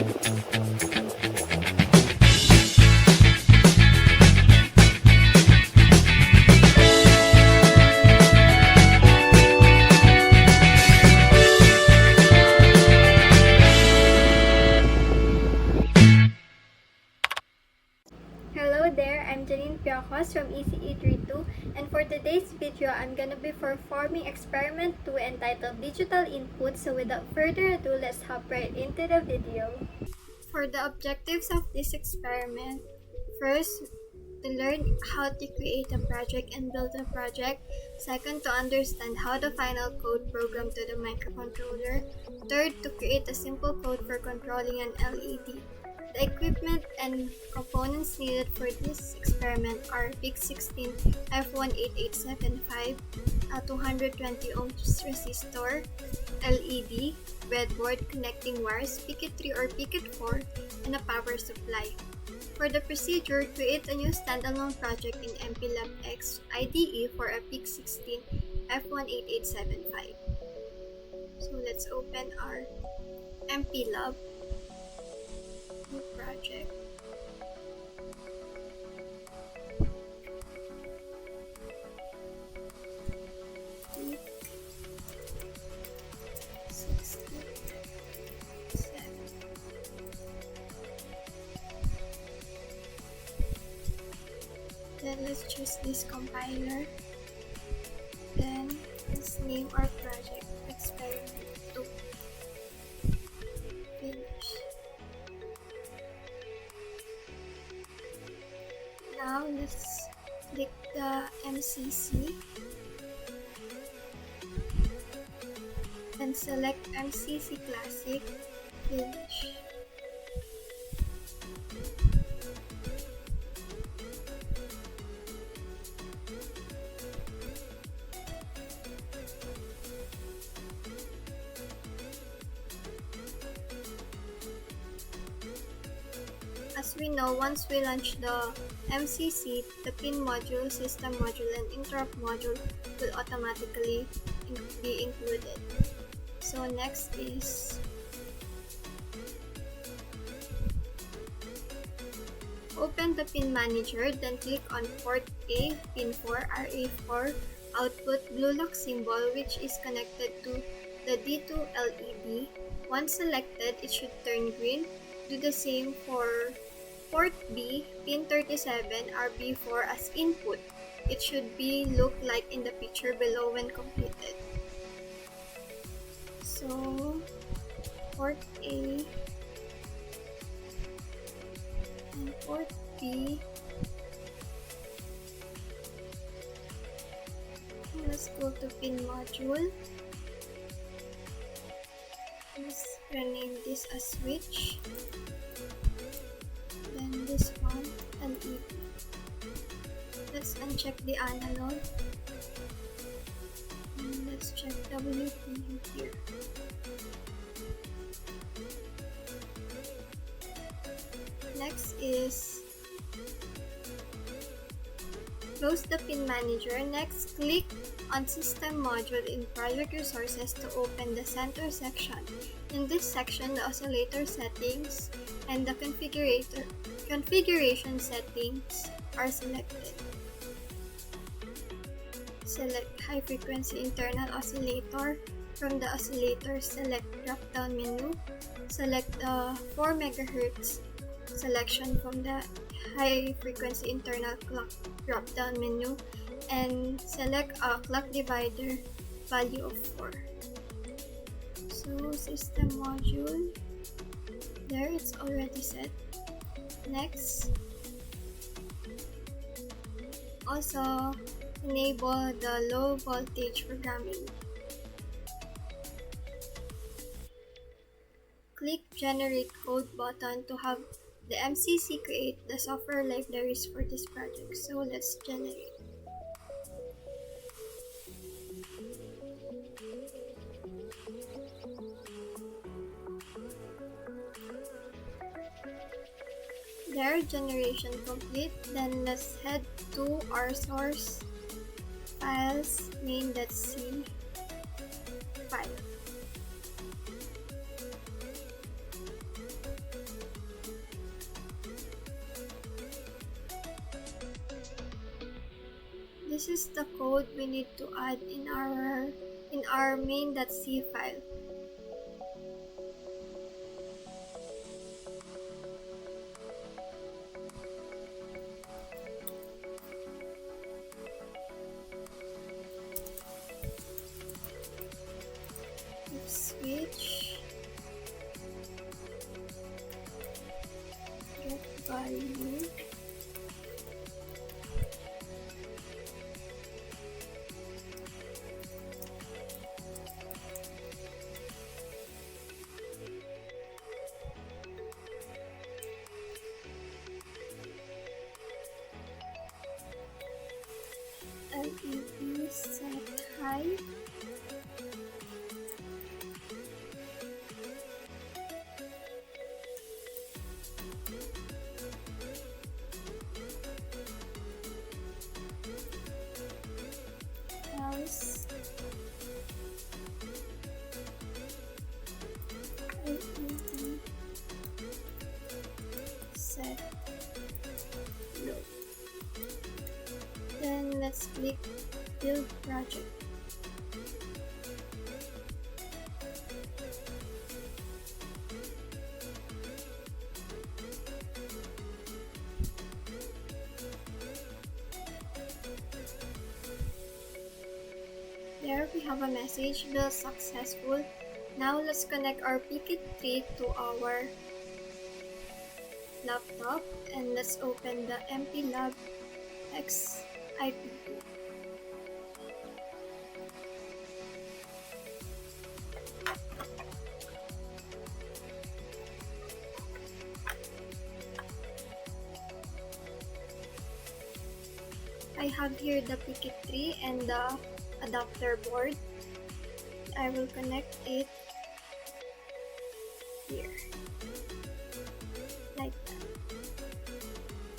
Hello there, I'm Janine Piacos from ECE32, and for today's video, I'm gonna be performing experiment 2 entitled Digital Input. So without further ado, let's hop right into the video. For the objectives of this experiment, first, to learn how to create a project and build a project. Second, to understand how the final code program to the microcontroller. Third, to create a simple code for controlling an LED. The equipment and components needed for this experiment are PIC16 F18875, a 220 ohms resistor, LED, breadboard, connecting wires, Picket 3 or Picket 4, and a power supply. For the procedure, create a new standalone project in MPLAB-X IDE for a PIC16 F18875. So let's open our MPLAB new project. Then let's choose this compiler. Then let's name our project experiment 2. Finish. Now let's click the MCC and select MCC Classic. Finish. As we know, once we launch the MCC, the pin module, system module, and interrupt module will automatically be included. So next is open the pin manager, then click on port A, pin 4, RA4, output blue lock symbol which is connected to the D2 LED. Once selected, it should turn green. Do the same for port B, pin 37, RB4 as input. It should look like in the picture below when completed. So port A and port B. Let's go to pin module. Let's rename this as switch. Then this one, LED. Let's uncheck the analog. And let's check WPU here. Next is close the pin manager. Next, click on System Module in Project Resources to open the center section. In this section, the oscillator settings and the configuration settings are selected. Select High Frequency Internal Oscillator. From the oscillator, select drop-down menu. Select the 4 MHz selection from the High Frequency Internal Clock drop-down menu and select a clock divider value of 4. So system module, there it's already set. Next, also enable the low voltage programming. Click Generate Code button to have the MCC create the software libraries for this project. So let's generate. There, generation complete. Then let's head to our source files main.c file. this is the code we need to add in our main.c file. Let's switch, get value, LED set high, else LED set low. Then let's click build project. There we have a message, build successful. Now let's connect our Picket 3 to our laptop and let's open the MPLAB XIP2. I have here the Picket 3 and the adapter board. I will connect it here, like that.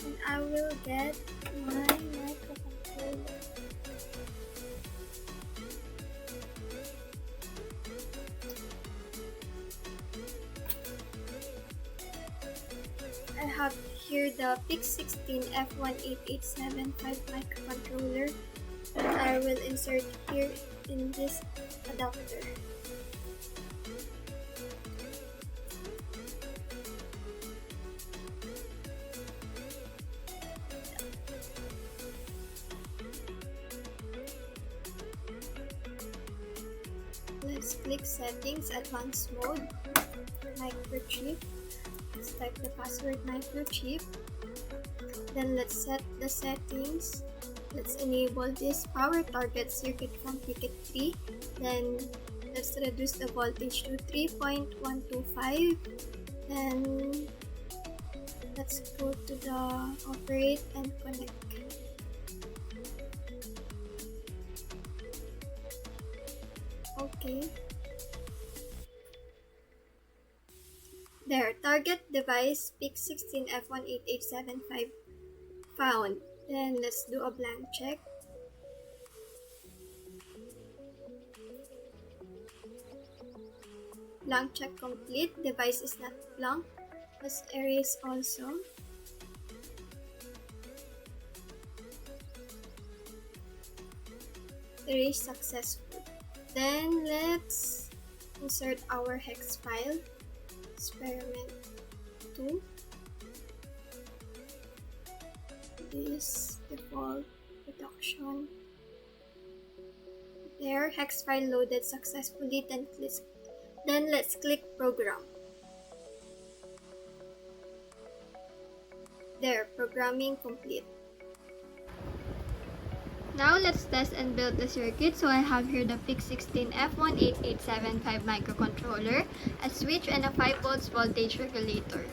And I will get my microcontroller. I have here the PIC16 F18875 microcontroller that I will insert here in this adapter. Let's click settings, advanced mode, microchip. Let's type the password microchip. Then let's set the settings. Let's enable this power target circuit from Picket 3. Then let's reduce the voltage to 3.125. Then let's go to the operate and connect. Okay. There, target device PIC16 F18875 found. Then let's do a blank check. Blank check complete. Device is not blank. Let's erase also. Erase successful. Then let's insert our hex file. Experiment 2. This default production. There, hex file loaded successfully. Then let's click program. There, programming complete. Now let's test and build the circuit. So I have here the PIC16 F18875 microcontroller, a switch, and a 5 volts voltage regulator.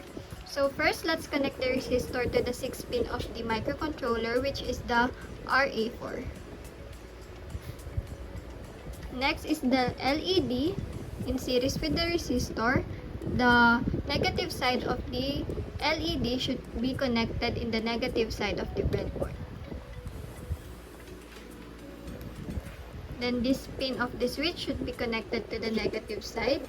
So first, let's connect the resistor to the 6 pin of the microcontroller, which is the RA4. Next is the LED in series with the resistor. The negative side of the LED should be connected in the negative side of the breadboard. Then this pin of the switch should be connected to the negative side,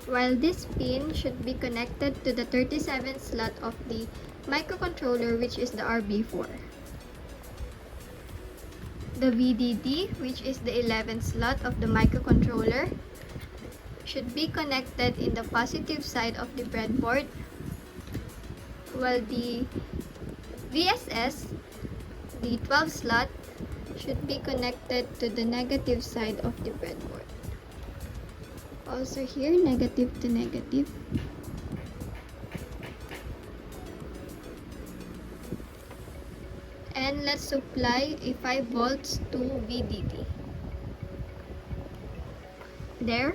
while this pin should be connected to the 37 slot of the microcontroller, which is the RB4. The VDD, which is the 11th slot of the microcontroller, should be connected in the positive side of the breadboard, while the VSS, the 12th slot, should be connected to the negative side of the breadboard. Also here, negative to negative. And let's supply a 5 volts to VDD. There.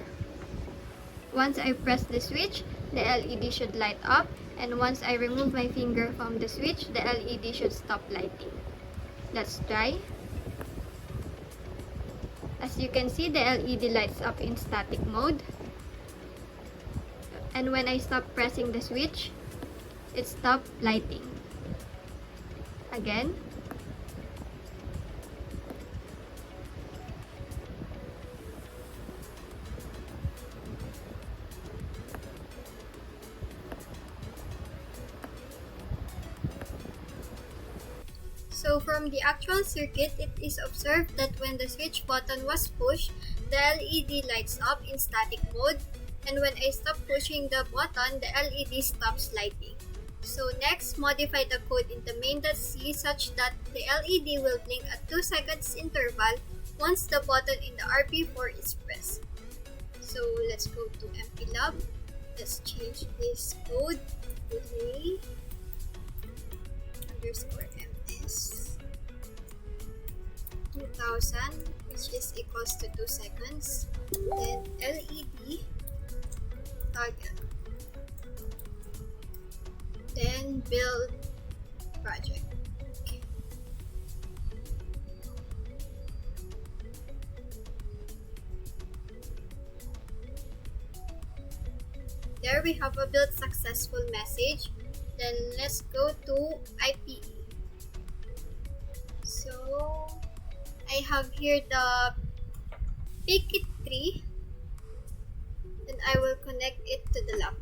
Once I press the switch, the LED should light up, and once I remove my finger from the switch, the LED should stop lighting. Let's try. As you can see, the LED lights up in static mode. And when I stop pressing the switch, it stopped lighting. Again. So from the actual circuit, it is observed that when the switch button was pushed, the LED lights up in static mode, and when I stop pushing the button, the LED stops lighting. So next, modify the code in the main.c such that the LED will blink at 2 seconds interval once the button in the RB4 is pressed. So let's go to MPLAB. Let's change this code to a_ms 2000, which is equals to 2 seconds. Then LED target. Then build project. Okay. There we have a build successful message. Then let's go to IPE. So I have here the PKIT3, and I will connect it to the laptop.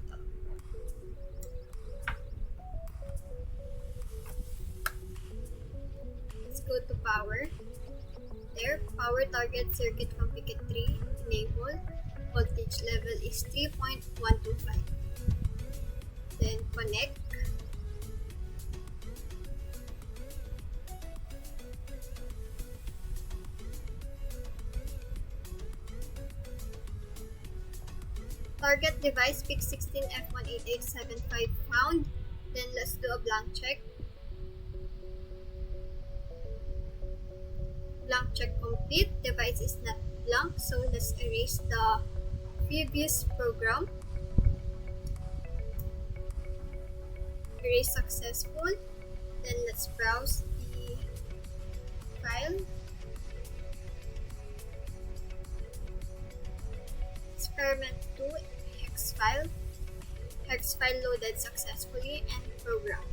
Go to power. There, power target circuit from PKIT3 enable. Voltage level is 3.125. Then connect. Target device PIC16F18875 found. Then let's do a blank check. Blank check complete. Device is not blank, so let's erase the previous program. Erase successful. Then let's browse the file. Experiment 2 hex file. Hex file loaded successfully and program.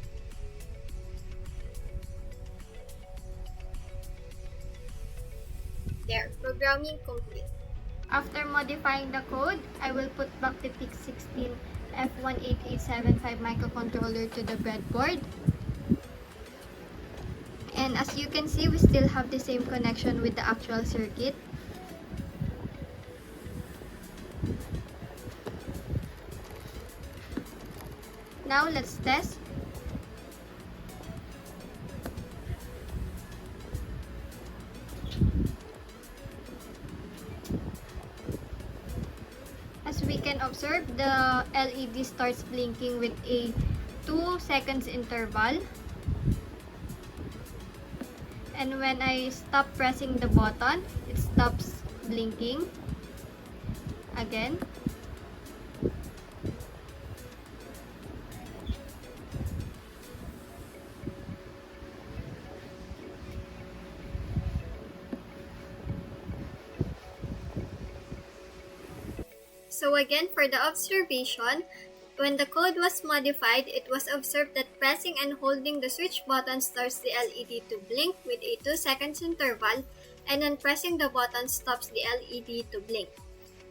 There, programming complete. After modifying the code, I will put back the PIC16 F18875 microcontroller to the breadboard. And as you can see, we still have the same connection with the actual circuit. Now let's test. As we can observe, the LED starts blinking with a 2 seconds interval. And when I stop pressing the button, it stops blinking again. So again, for the observation, when the code was modified, it was observed that pressing and holding the switch button starts the LED to blink with a 2 seconds interval, and then pressing the button stops the LED to blink.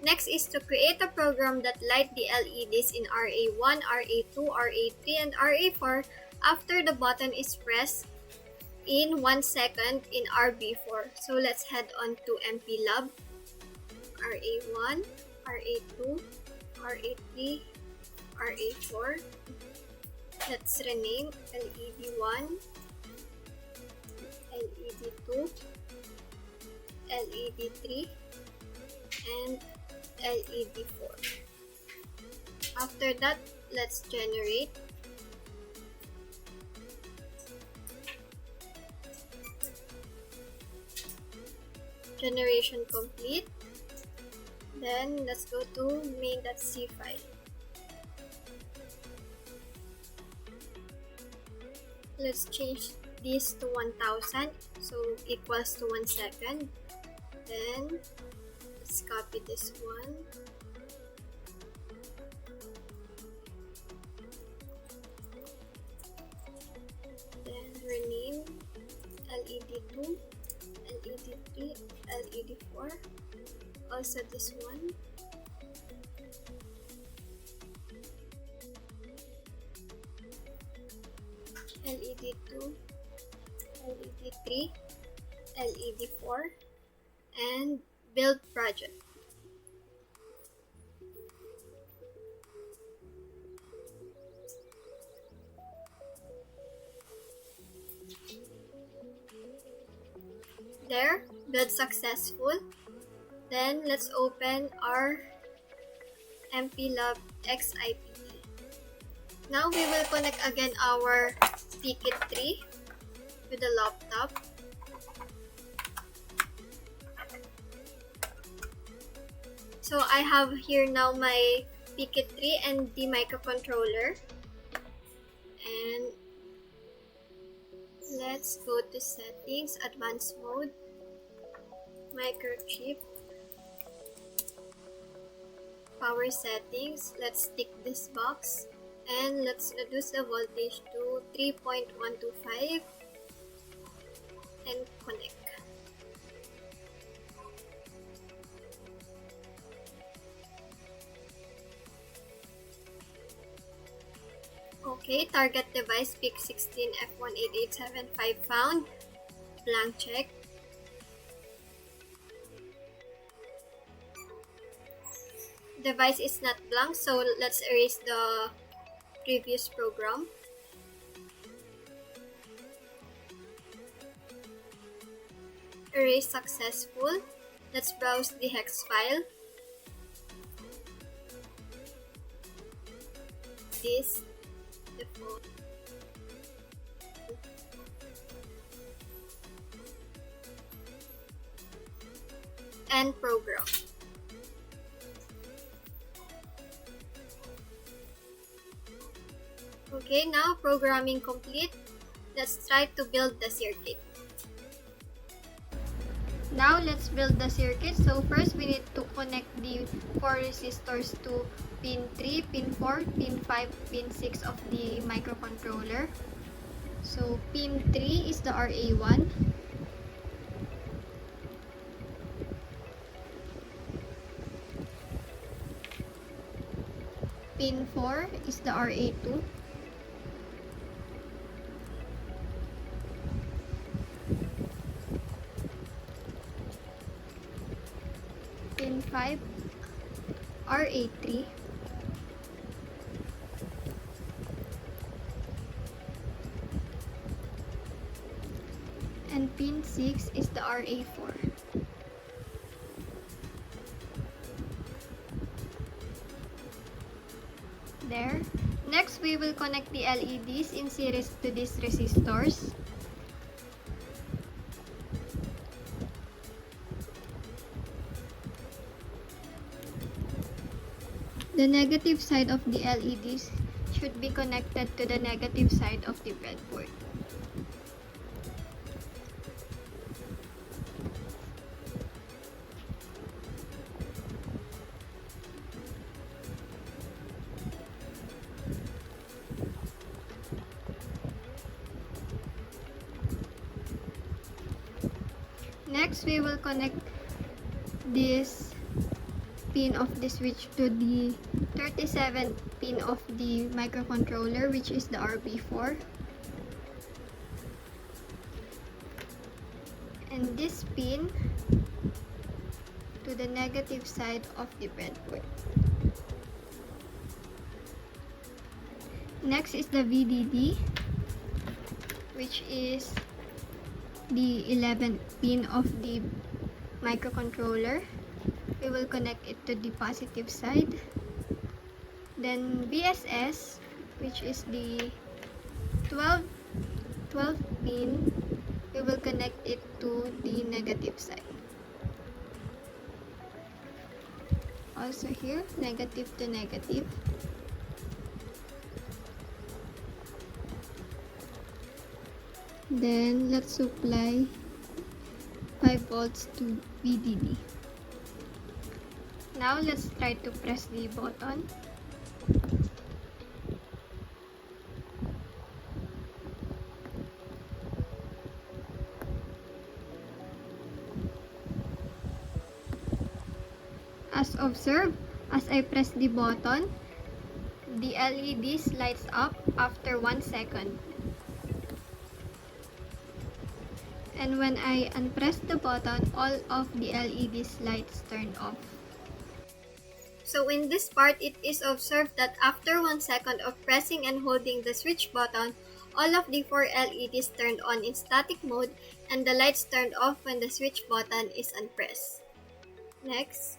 Next is to create a program that light the LEDs in RA1, RA2, RA3, and RA4 after the button is pressed in 1 second in RB4. So let's head on to MPLAB, RA1, RA2, RA3, RA4. Let's rename LED1, LED2, LED3, and LED4. After that, let's generate. Generation complete. Then let's go to main.c file. Let's change this to 1000, so equals to 1 second. Then let's copy this one. Then rename LED2, LED3, LED4. Also this one. LED2, LED3, LED4, and build project. There, build successful. Then let's open our MPLAB XIPE. Now we will connect again our PKIT3 with the laptop. So I have here now my PKIT3 and the microcontroller. And let's go to settings, advanced mode, microchip, power settings. Let's tick this box and let's reduce the voltage to 3.125 and connect. Okay, target device PIC16 F18875 found. Blank check. Device is not blank, so let's erase the previous program. Erase successful. Let's browse the hex file. This default. And program. Okay, now programming complete. Let's try to build the circuit. Now let's build the circuit. So first we need to connect the 4 resistors to pin 3, pin 4, pin 5, pin 6 of the microcontroller. So pin 3 is the RA1. Pin 4 is the RA2. Pin 5, RA3. And pin 6 is the RA4. There. Next, we will connect the LEDs in series to these resistors. The negative side of the LEDs should be connected to the negative side of the breadboard. Next, we will connect this pin of the switch to the 37 pin of the microcontroller, which is the RB4. and this pin to the negative side of the breadboard. Next is the VDD, which is the 11th pin of the microcontroller. We will connect it to the positive side. Then VSS, which is the 12th pin, we will connect it to the negative side. Also here, negative to negative. Then let's supply 5 volts to VDD. Now let's try to press the button. As observed, as I press the button, the LEDs lights up after 1 second. And when I unpress the button, all of the LEDs lights turned off. So in this part, it is observed that after 1 second of pressing and holding the switch button, all of the 4 LEDs turned on in static mode and the lights turned off when the switch button is unpressed. Next,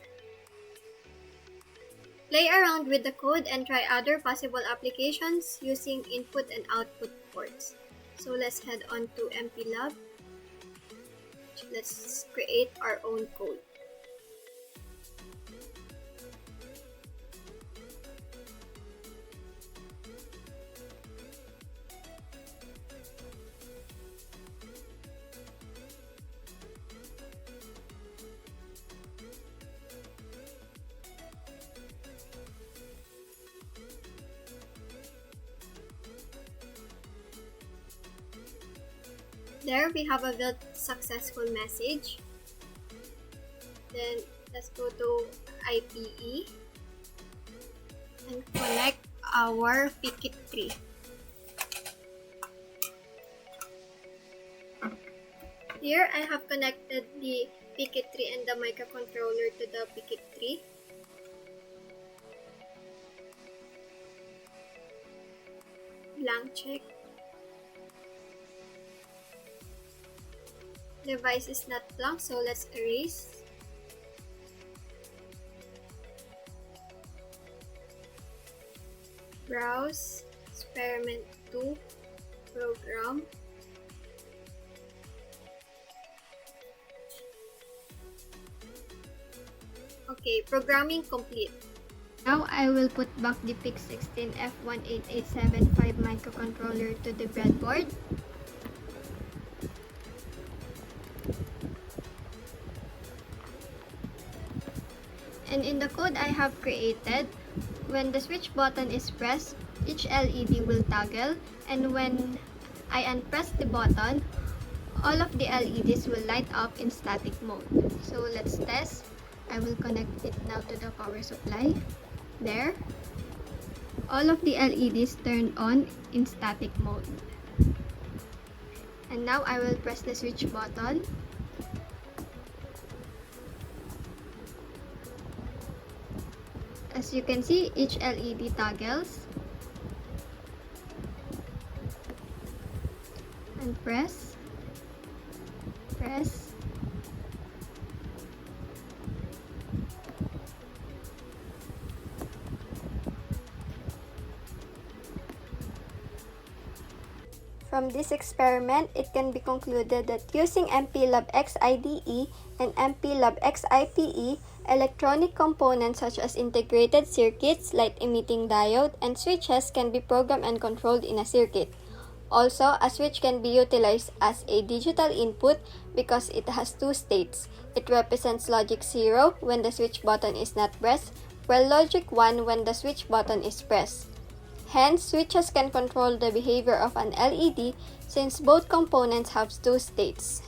play around with the code and try other possible applications using input and output ports. So let's head on to MPLAB. Let's create our own code. There we have a build successful message. Then let's go to IPE and connect our Picket tree. Here I have connected the Picket tree and the microcontroller to the Picket tree. Blank check. Device is not blank, so let's erase. Browse, experiment 2, program. Okay, programming complete. Now I will put back the PIC16F18875 microcontroller to the breadboard. And in the code I have created, when the switch button is pressed, each LED will toggle, and when I unpress the button, all of the LEDs will light up in static mode. So let's test. I will connect it now to the power supply. There. All of the LEDs turned on in static mode. And now I will press the switch button. As you can see, each LED toggles. And press. Press. From this experiment, it can be concluded that using MPLAB X IDE and MPLAB X IPE, electronic components such as integrated circuits, light-emitting diode, and switches can be programmed and controlled in a circuit. Also, a switch can be utilized as a digital input because it has two states. It represents logic 0 when the switch button is not pressed, while logic 1 when the switch button is pressed. Hence, switches can control the behavior of an LED since both components have two states.